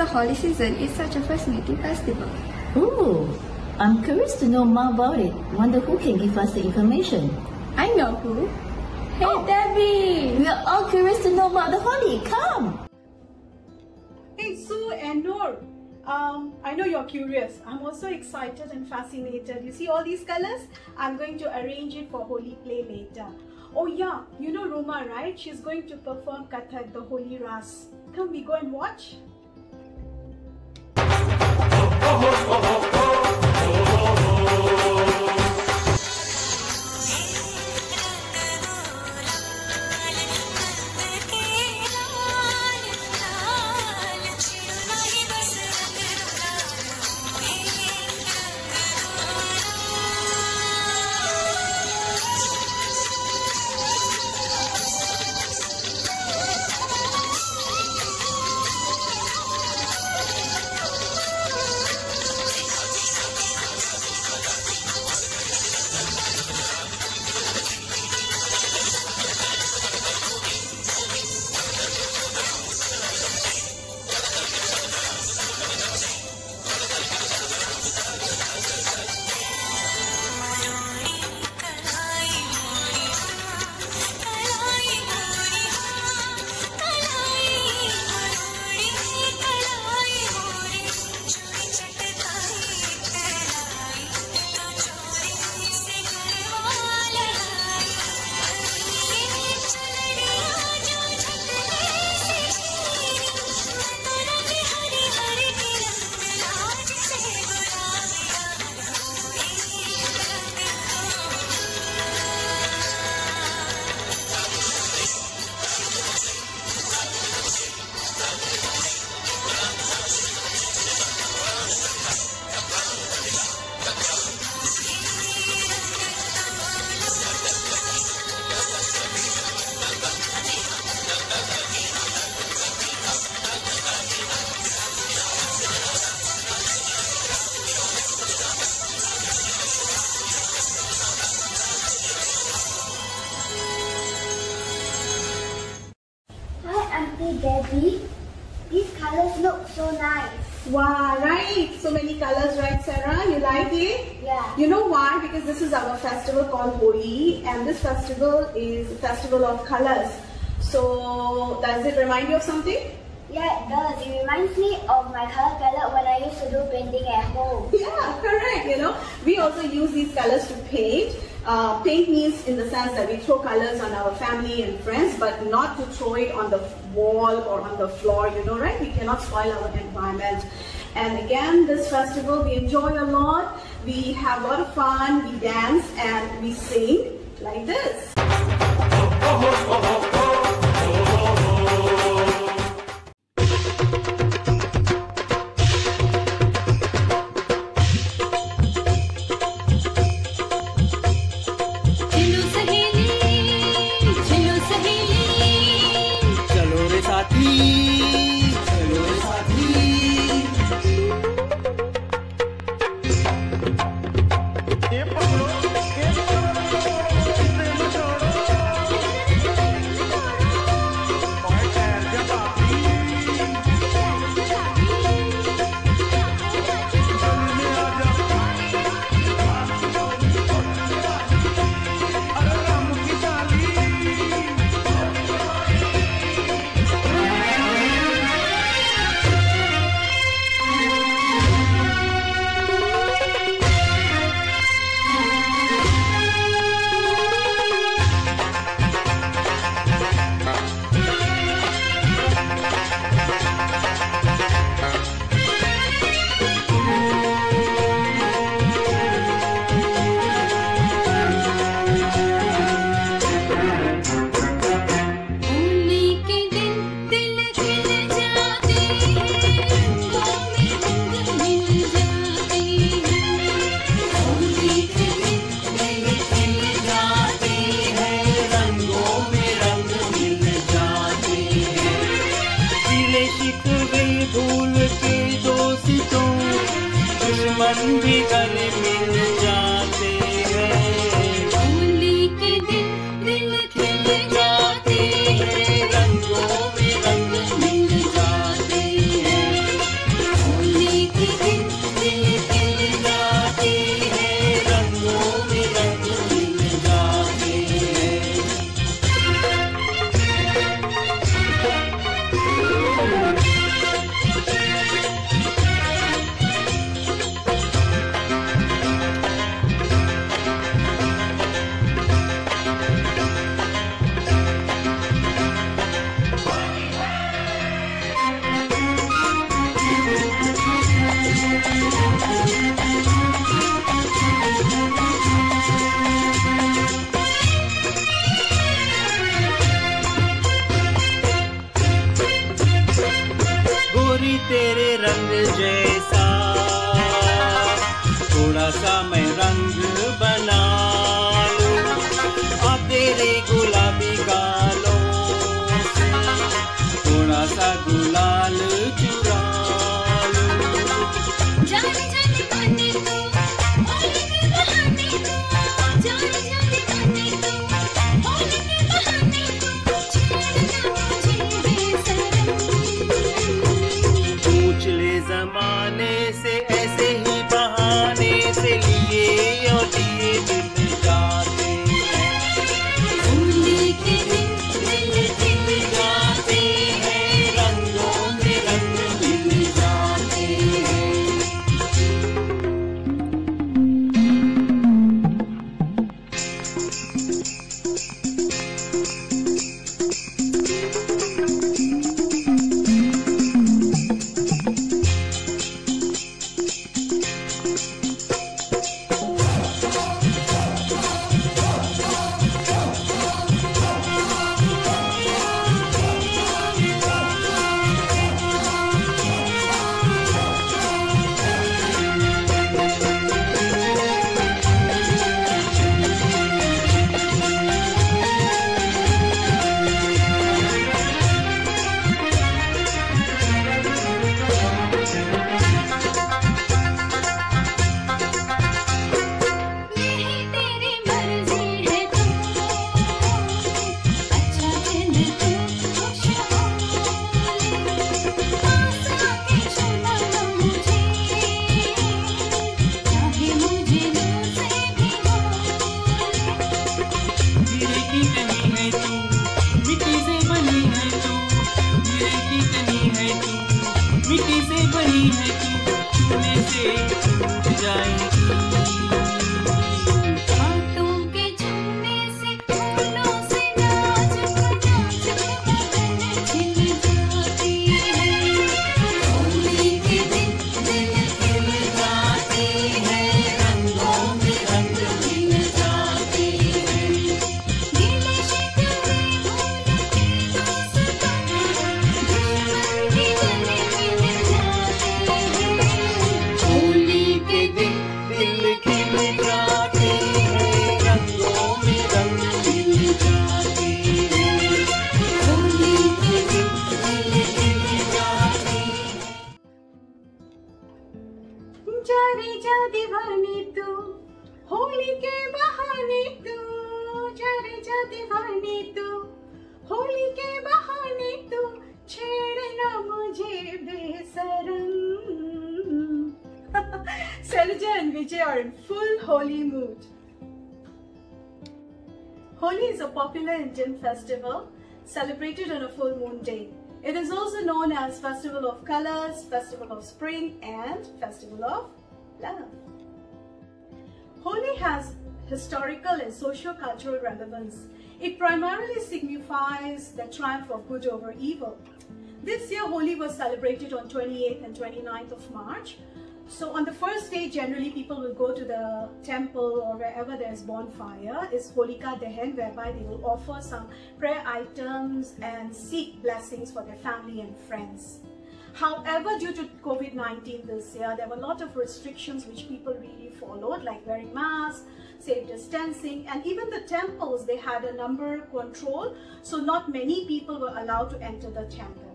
the Holi season is such a fascinating festival? Ooh, I'm curious to know more about it. Wonder who can give us the information. I know who. Hey, Debbie! We are all curious to know about the Holi. Come! Hey, Sue and Noor. I know you're curious. I'm also excited and fascinated. You see all these colors? I'm going to arrange it for Holi play later. Oh yeah, you know Roma, right? She's going to perform Kathak, the Holi Ras. Come, we go and watch. Auntie Debbie, these colors look so nice. Wow, right? So many colors, right, Sarah? You like it? Yeah. You know why? Because this is our festival called Holi, and this festival is a festival of colors. So, does it remind you of something? Yeah, it does. It reminds me of my color palette when I used to do painting at home. Yeah, correct. You know, we also use these colors to paint. Paint means in the sense that we throw colors on our family and friends, but not to throw it on the wall or on the floor, you know, right? We cannot spoil our environment. And again, this festival, we enjoy a lot. We have a lot of fun, we dance and we sing like this. दुश्मन भी घर मिल जाते हैं। होली के दिन दिल खिल जाते हैं, रंगों में रंग मिल जाते हैं। रंग जैसा, थोड़ा सा मैं रंग बना लूं और तेरे गुलाबी गालों से थोड़ा सा गुलाल चुरा लूं। जाने जाने गाने तो होली के बहाने तो, जाने जाने गाने तो होली के बहाने तो, छेड़ना मुझे बेशरम। पूछ ले जमाने से ऐसे ही बहाने से लिए और दिए दिल जाते हैं। होली के दिन दिल खिल जाते हैं, रंगों में रंग मिल जाते हैं। मिट्टी से बनी है तू, छूने से छूट जाएगी। हाथों के छूने से, फूलों से नाजुक नाजुक बदन खिल जाती है। होली के दिन दिल खिल जाते हैं, रंगों में रंग मिल जाते हैं। गिले शिकवे भूल के दोस्तों, दुश्मन भी गले मिल जाते हैं। होली के दिन दिल खिल जाते हैं, रंगों में रंग मिल जाते हैं। होली के दिन दिल खिल जाते हैं। जा रे जा दीवानी तू, होली के बहाने तू, जा रे जा दीवानी तू, होली के बहाने तू, छेड़ना मुझे बेशरम। Selja and Vijay are in full Holi mood. Holi is a popular Indian festival celebrated on a full moon day. It is also known as Festival of Colors, Festival of Spring, and Festival of Love. Holi has historical and socio-cultural relevance. It primarily signifies the triumph of good over evil. This year, Holi was celebrated on 28th and 29th of March. So on the first day, generally people will go to the temple or wherever there's bonfire, is Holika Dahan, whereby they will offer some prayer items and seek blessings for their family and friends. However, due to COVID-19 this year, there were a lot of restrictions which people really followed, like wearing masks, safe distancing, and even the temples, they had a number control, so not many people were allowed to enter the temple.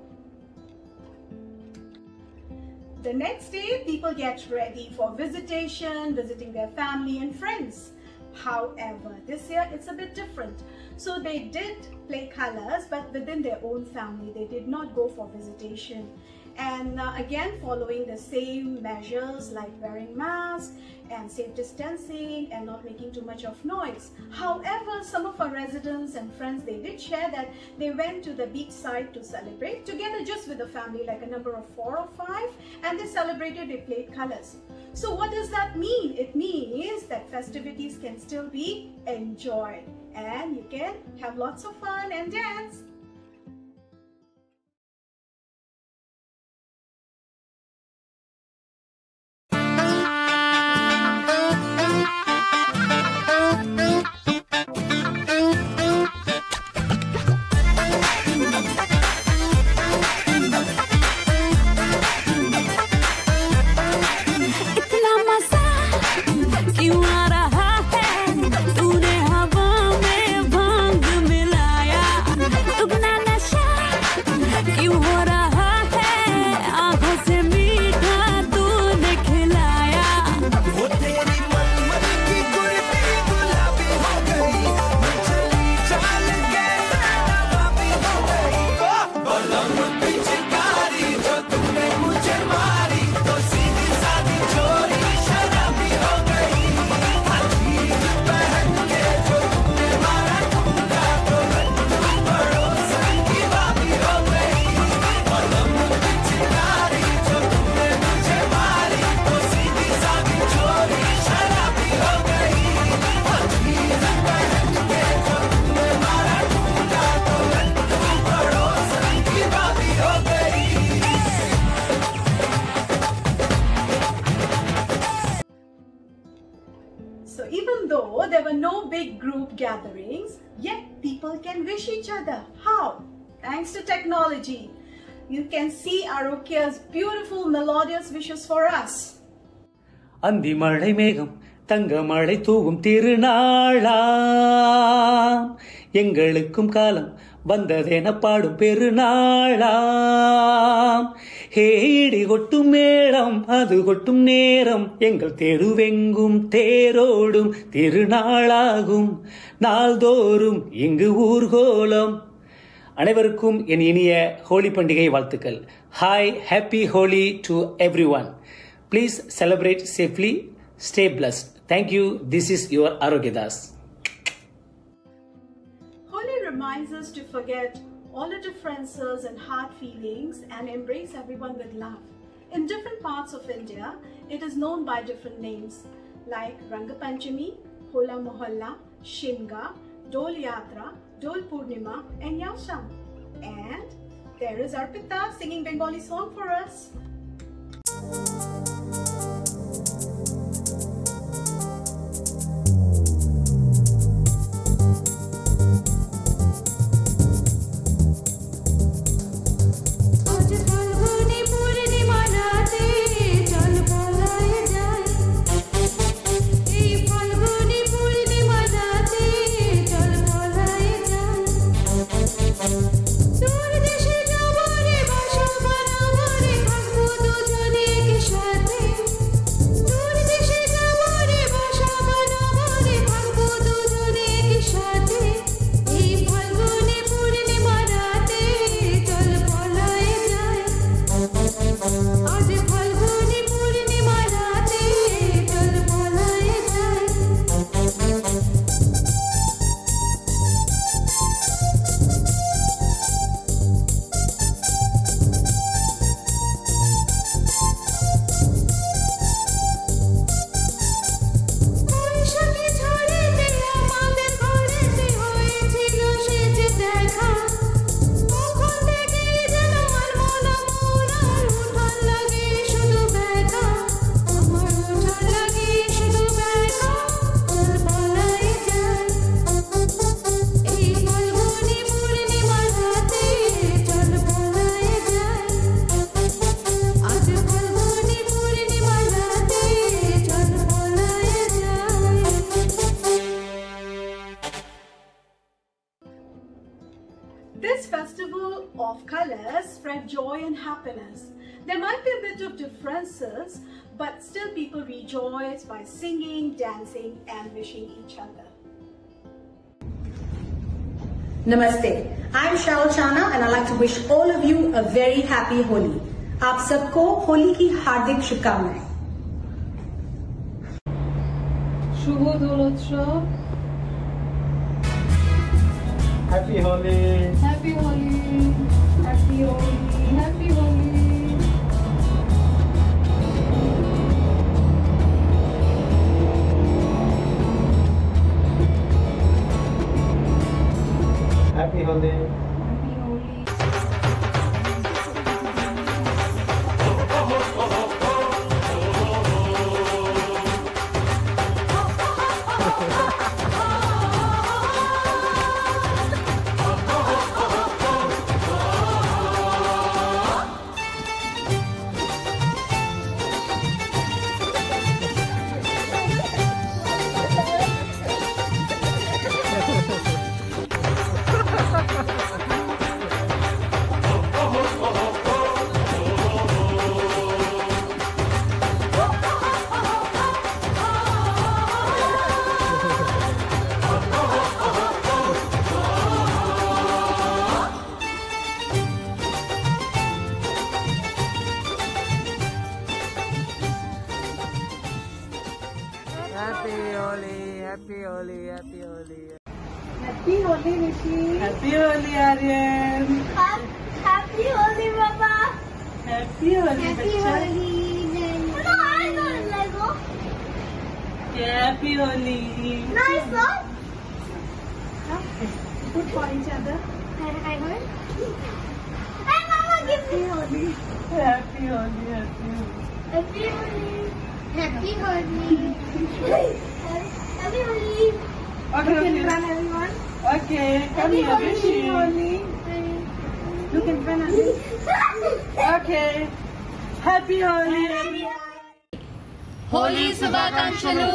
The next day, people get ready for visitation, visiting their family and friends. However, this year it's a bit different. So they did play colors, but within their own family. They did not go for visitation. And again, following the same measures like wearing masks and safe distancing and not making too much of noise. However, some of our residents and friends, they did share that they went to the beach side to celebrate together just with the family, like a number of 4 or 5, and they celebrated, they played colors. So what does that mean? It means that festivities can still be enjoyed and you can have lots of fun and dance. So even though there were no big group gatherings, yet people can wish each other. How? Thanks to technology. You can see Arokia's beautiful melodious wishes for us. அந்தி மழை மேகம் தங்க மழை தூவும் திருநாளாம் எங்களுக்கும் காலம் வந்ததென பாடும் பெருநாளாம் ஹேடி கொட்டும் மேளம் அது கொட்டும் நேரம் எங்கள் தெருவெங்கும் தேரோடும் திருநாளாகும் நாள்தோறும் இங்கு ஊர்கோலம். அனைவருக்கும் என் இனிய ஹோலி பண்டிகை வாழ்த்துக்கள். Hi, happy Holi to every one. Please celebrate safely. Stay blessed. Thank you. This is your Arogyadas. Holi reminds us to forget all the differences and hard feelings and embrace everyone with love. In different parts of India, it is known by different names like Rangapanchami, Hola Mohalla, Shimga, Dol Yatra, Dol Purnima and Yasham. And there is Arpita singing Bengali song for us. This festival of colors spread joy and happiness. There might be a bit of differences, but still people rejoice by singing, dancing and wishing each other. Namaste. I'm Shaul Chana and I'd like to wish all of you a very happy Holi. आप सबको होली की हार्दिक शुभकामनाएं. শুভ দোল উৎসব. Happy Holi. Happy Holi. Happy Holi. Happy Holi. Happy Holi. Happy Holi. Happy Holi, Happy Holi. Happy Holi, Rishi. Happy Holi, Aryan. Happy Holi, Papa. Happy Holi, Happy Holi. No, I don't Lego. Happy Holi. Nice one. Good for each other. I want. Hey, Mama, give me Holi. Happy Holi, Happy Holi. Happy Holi. Happy Holi. Okay, look in front, everyone. Okay, come here, Holi. Look in front of me. Okay. Happy Holi. Holi శుభాకాంక్షలు.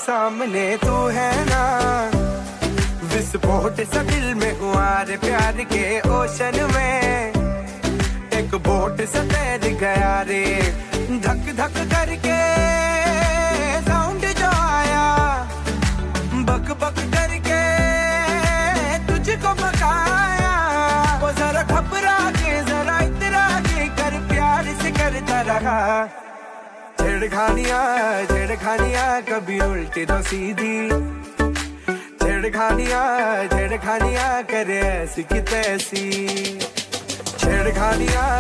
सामने तू है ना, विस्फोट सा दिल में हुआ रे प्यार के ओशन में, एक बोट सा तैर गया रे, धक धक करके साउंड जो आया, बक बक करके तुझको बकाया, वो जरा घबरा के जरा इतरा के कर प्यार से करता रहा, छेड़खानियाँ कभी उल्टी तो सीधी, छेड़खानियाँ करे ऐसी की तैसी, छेड़खानियाँ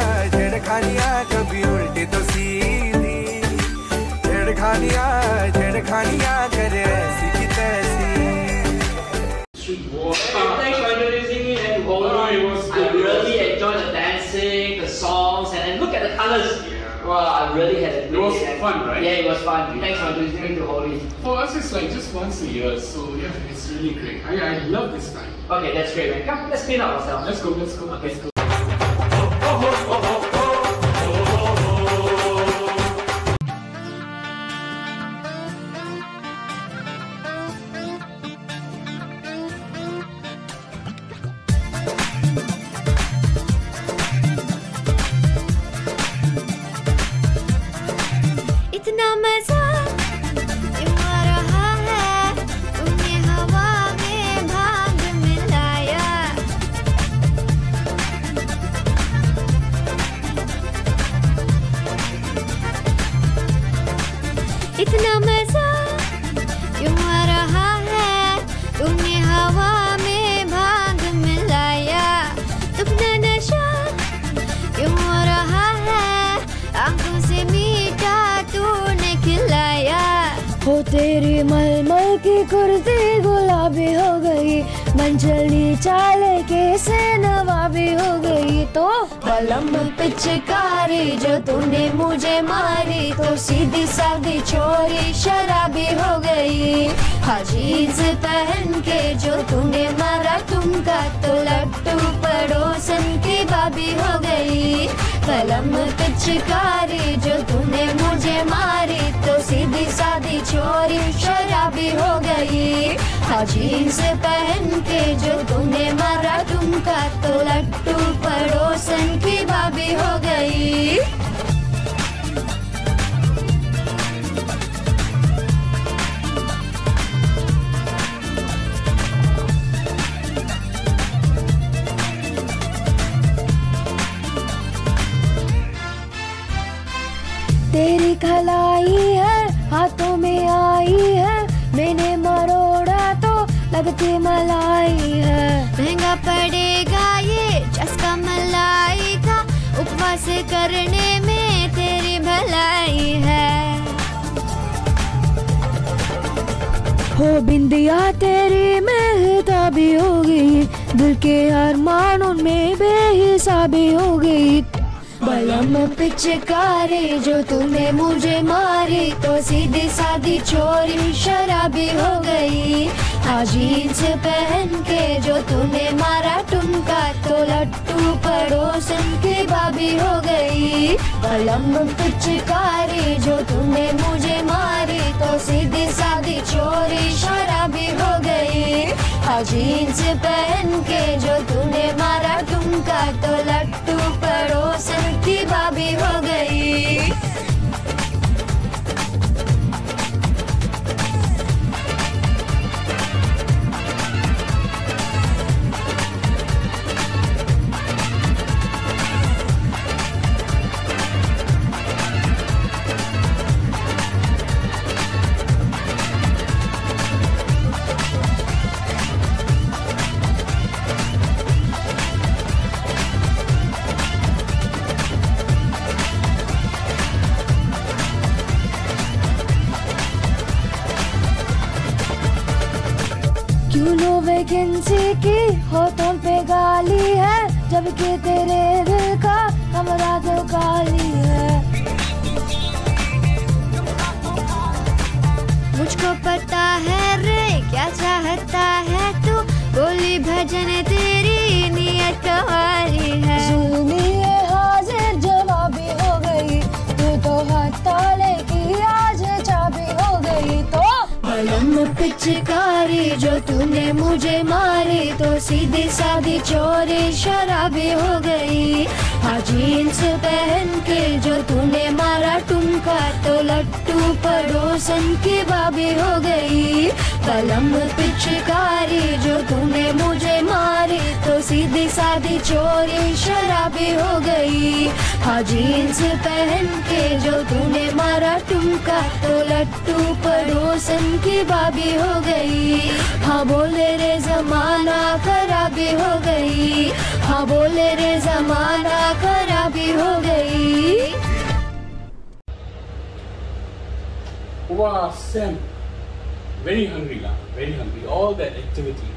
कभी उल्टी तो सीधी, छेड़खानियाँ करे ऐसी की तैसी. Thanks for introducing me and Holi. I really enjoyed the dancing, the songs, and look at the colors. Wow, I really had a great It was time. fun, right? Yeah, it was fun. Thanks for introducing me to Holi. For us, it's like just once a year, so yeah, it's really great. I love this time. Okay, that's great, man. Come, let's clean up ourselves. Let's go. Okay. Let's go. इतना मजा क्यों आ रहा है, तुमने हवा में भांग मिलाया. इतना मजा क्यों आ रहा है, तुमने हवा में भांग मिलाया. तुमने नशा क्यों हो रहा है, आंखों से मीठा तूने खिलाया. हो तेरी मलमल की कुर्ती गुलाबी हो गई, मंचली चाल के से नवाबी हो गई. तो कलम पिचकारी जो तूने मुझे मारी, तो सीधी सादी छोरी शराबी हो गई. हाँ जीन्स पहन के जो तूने मारा तुमका, तो लट्टू पड़ोसन की बाबी हो गई. कलम पिचकारी जो तूने मुझे मारी, तो सीधी सादी छोरी शराबी हो गई. हाँ जीन्स पहन के जो तूने मारा तुमका, तो लट्टू पड़ोसन की बाबी हो गई. तेरी खलाई है हाथों में आई है, मैंने मरोड़ा तो लगती मलाई है. महंगा पड़ेगा ये चस्का मलाई का, उपवास करने में तेरी भलाई है. हो बिंदिया तेरी मेहताबी हो गई, दिल के अरमानों में बेहिसाबी हो गई. बलम पिचकारी जो तूने मुझे मारी, तो सीधी सादी छोरी शराबी हो गई. हाँ जीन्स पहन के जो तूने मारा टुमका, तो लट्टू पड़ोसन की बाबी हो गई. बलम पिचकारी जो तूने मुझे मारी, तो सीधी सादी छोरी शराबी हो गई. हाँ जीन्स पहन के जो तूने मारा टुमका, तो लट्टू पड़ोसन की बाबी हो गई. किसी की होठों पे गाली है, जबकि तेरे दिल का कमरा तो खाली है। मुझको पता है रे क्या चाहता है तू, बोली भजन तेरी नियत तुम्हारी है। जुल्मी ये हाजिर जवाबी हो गई, तू तो हथौले की आज चाबी हो गई। तो बलम पिचकारी जो तूने मुझे मारी, तो सीधी सादी चोरी शराबी हो गई। हाँ जीन्स पहन के जो तूने मारा ठुमका, तो लट्टू पड़ोसन की बाबी हो गई। बलम पिचकारी जो तूने मुझे मारी, तो सीधी सादी चोरी शराबी हो गई। हाँ जीन्स पहन के जो तूने मारा ठुमका, तो लट्टू पड़ोसन की बाबी हो गई। हाँ बोले रे जमाना खराबी हो गई, हाँ बोले रे जमाना खराबी हो गई। Wow, Sam. Very hungry now, very hungry. All that activity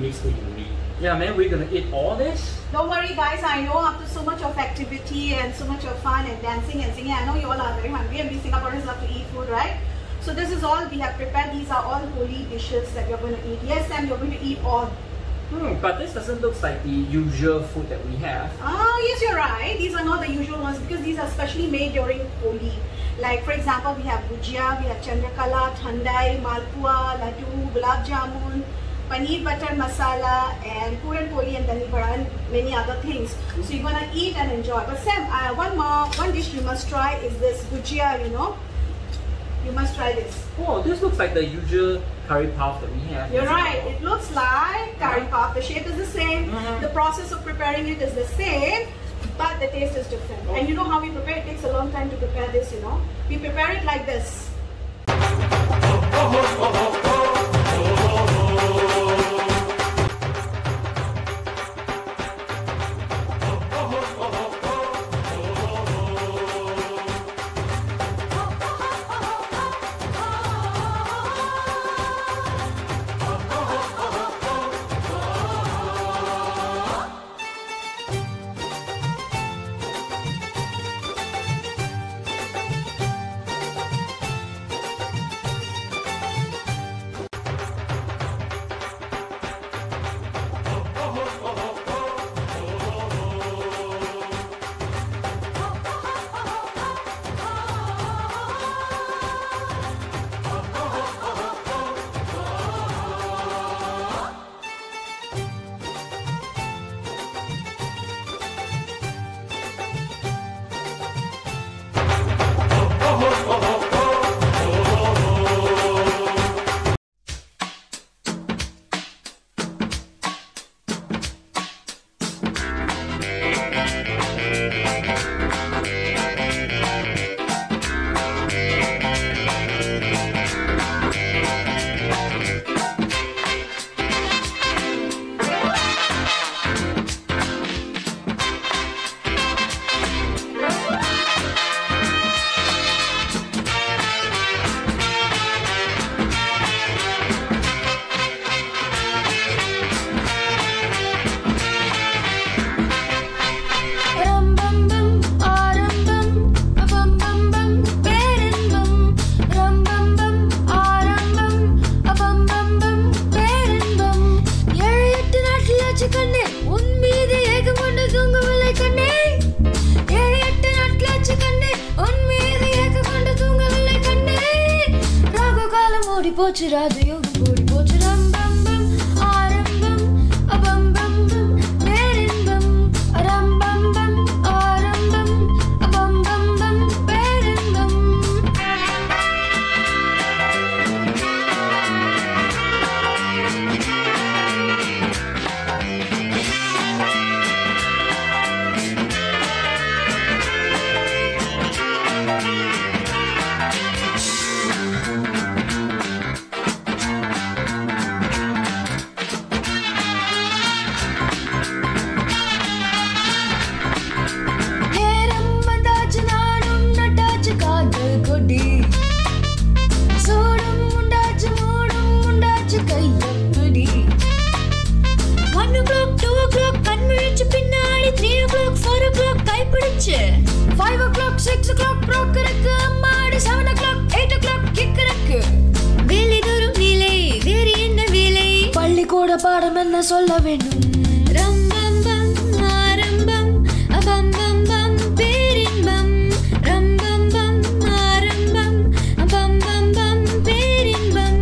makes me hungry. Yeah, man, we're gonna eat all this? Don't worry guys, I know after so much of activity and so much of fun and dancing and singing, I know you all are very hungry and we Singaporeans love to eat food, right? So this is all we have prepared. These are all holy dishes that you're going to eat. Yes, Sam, you're going to eat all. But this doesn't look like the usual food that we have. Oh, yes, you're right. These are not the usual ones because these are specially made during Holi. Like, for example, we have gujia, we have chandrakala, thandai, malpua, laddu, gulab jamun, paneer butter masala, and puran poli and dani vada, and many other things. So you're gonna eat and enjoy. But Sam, one dish you must try is this gujia. You know, you must try this. Oh, this looks like the usual curry puff that we have. You're right. It looks like curry puff. The shape is the same. The process of preparing it is the same. But the taste is different. And you know how we prepare? It takes a long time to prepare this, you know. We prepare it like this. போச்சு ராஜயோகம் கூடி போச்சு ரம் பம் பம் ஆரம்பம் அபம் பம் பம் பேரின்பம் ரம் பம் பம் ஆரம்பம் அபம் பம் பம் பேரின்பம். போச்சு 5 o'clock 6 o'clock ப்ரோக்கருக்கு அம்மாடி 7 o'clock 8 o'clock கிக்கருக்கு வேலை தரும் வேலை வேறு என்ன வேலை பள்ளிக்கூட பாடம் என்ன சொல்ல வேண்டும் ரம்பம் பம் ஆரம்பம் அபம் பம் பம் பேரின்பம் ரம்பம் பம் ஆரம்பம் அபம் பம் பம் பேரின்பம்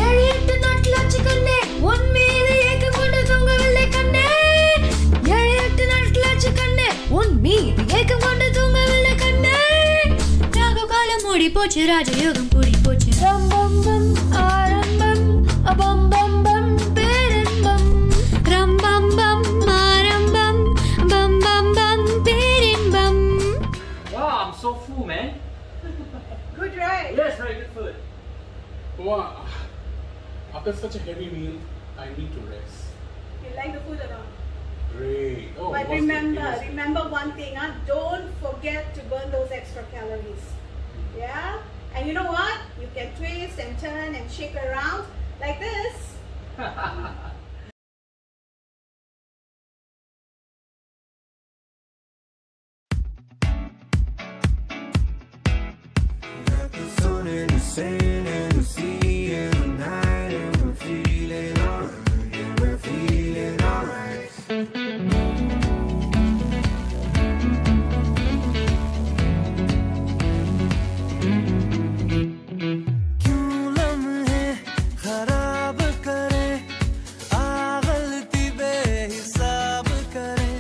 7-8 நாட்கள் ஆச்சு கண்ணே உன் மீது ஏக்கம் கொண்டு தூங்கவில்லை கண்ணே 7-8 நாட்கள் ஆச்சு கண்ணே உன் மீது ஏக்கம் கொண்டு தூங்கவில்லை கண்ணே ராகு காலம் மூடி போச்சு ராஜயோகம் கூடி போச்சு ரம்பம் பம் ஆரம்பம் அபம் பம் பம் பேரின்பம் ரம்பம் பம் ஆரம்பம் பம் பம் பம் பேரின்பம். Wow, I'm so full, man. Good, right? Yes, very good food. Wow. After such a heavy meal, I need to rest. You like the food or not? Great. Oh, But remember one thing, don't forget to burn those extra calories. Yeah? And you know what? You can twist and turn and shake around like this. Sun and the sand and the sea and the night, and we're feeling alright. Yeah, we're feeling alright. क्यों लम्हे खराब करे, आ गलती बेहिसाब करे,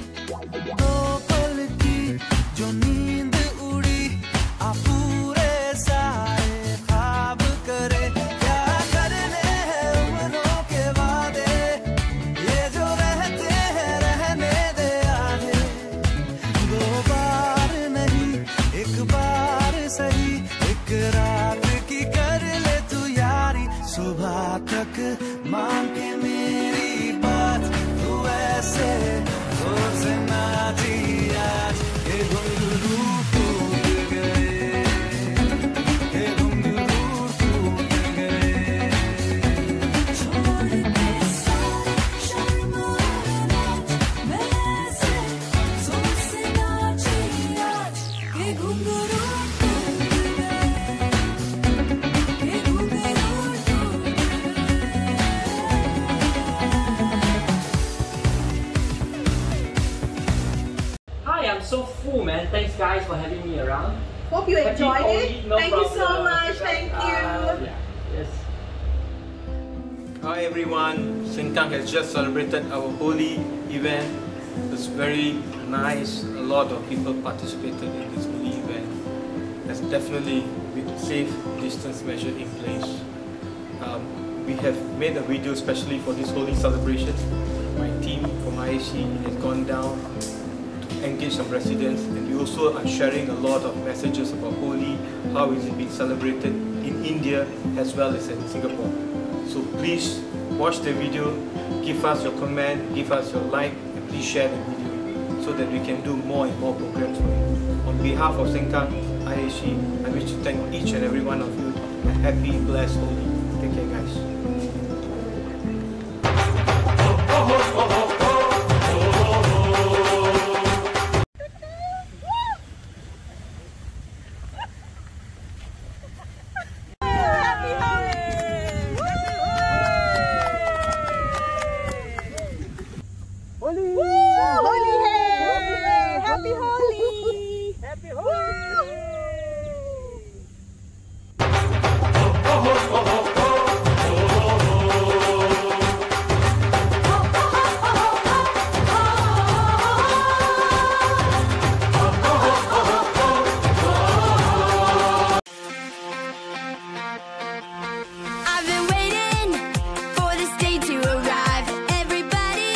दो पल की जो नींद उड़ी आ पूरे सारे ख्वाब करे, क्या करने हैं उम्रों के वादे, ये जो रहते हैं रहने दे आगे, दो बार नहीं एक बार सही, एक रात की कर ले तू यारी, सुबह तक मांग के मेरी बात, तू ऐसे जोर से नाची आज, ये घुंघरू टूट गए, ये घुंघरू टूट गए। छोड़ के सारे शर्म और लाज, मैं ऐसे जोर से नाची आज, ये घुंघरू टूट गए, ये घुंघरू टूट Hi, I'm so full, man. Thanks, guys, for having me around. Hope you Happy enjoyed Holi, it. no Thank you so problem. much. Thank you. Yeah. Yes. Hi everyone, Sengkang has just celebrated our Holi event. It's very nice. A lot of people participated in this Holi event. There's definitely with safe distance measure in place. We have made a video especially for this Holi celebration. My team from IAC has gone down to engage some residents, and we also are sharing a lot of messages about Holi, how is it being celebrated in India as well as in Singapore. So please watch the video, give us your comment, give us your like, and please share the video so that we can do more and more programs for you. On behalf of Sengkang IAC, I wish to thank each and every one of you. A happy, blessed Holi. Take care, guys. I've been waiting for this day to arrive. Everybody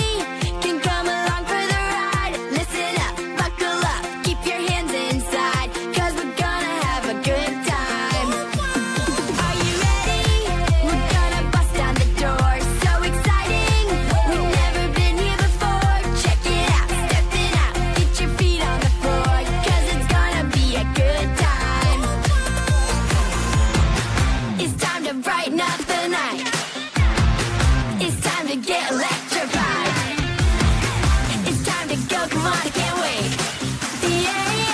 can come along for the ride. Listen up, buckle up, keep your hands inside, 'cause we're gonna have a good time. Are you ready? We're gonna bust down the door. So exciting, we've never been here before. Check it out, stepping out, get your feet on the floor, 'cause it's gonna be a good time. It's time to brighten up the night. It's time to get electrified. It's time to go, come on, I can't wait. Yeah.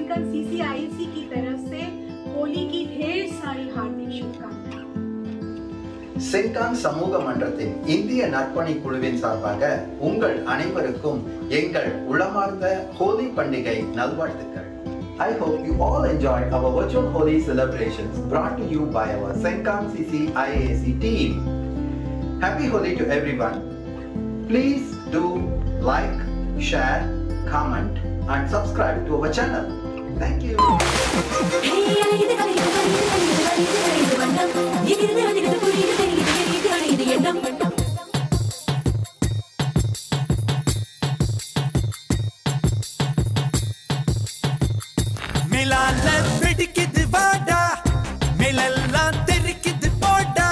सेंकन CCIAC की तरफ से होली की ढेर सारी हार्दिक शुभकामनाएं। Sengkang சமூக மன்றத்தின் இந்திய நற்பணி குழுவின் சார்பாக உங்கள் அனைவருக்கும் எங்கள் உளமார்ந்த ஹோலி பண்டிகை நல்வாழ்த்துக்கள். I hope you all enjoyed our virtual Holi celebrations brought to you by our Sengkang CCIAC team. Happy Holi to everyone. Please do like, share, comment and subscribe to our channel. Thank you. மிலால வெடிக்குது வாடா மேலெல்லாம் தெரிக்குது போடா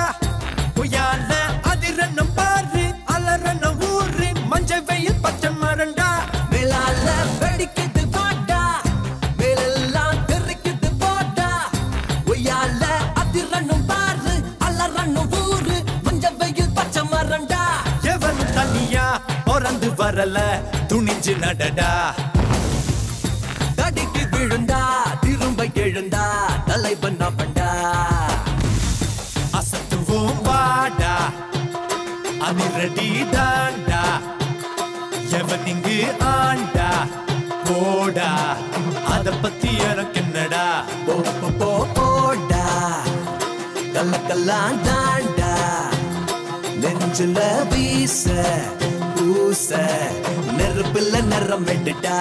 கொய்யால அதிரன்னம் பாரு அலறன்னம் ஊரு மஞ்ச வெயில் பச்சை மரண்டா மேலால வெடிக்குது வாடா மேலெல்லாம் தெரிக்குது போடா கொய்யால அதிரன்னம் பாரு அலறன்னம் ஊரு மஞ்ச வெயில் பச்சை மரண்டா எவன் தனியா பிறந்து வரல துணிஞ்சு நடடா தடிக்கு விழுந்தா திரும்ப எழுந்தா தலைவன் அவன்டா அசத்துவோம் வாடா அதிரடி தாண்டா எவன் இங்கு ஆண்டா போடா அத பத்தி எனக்கு என்னடா போடா கல்லக்கெல்லாம் தாண்டா நெஞ்சுல வீச பூச நெருப்புல நிறம் வெட்டுடா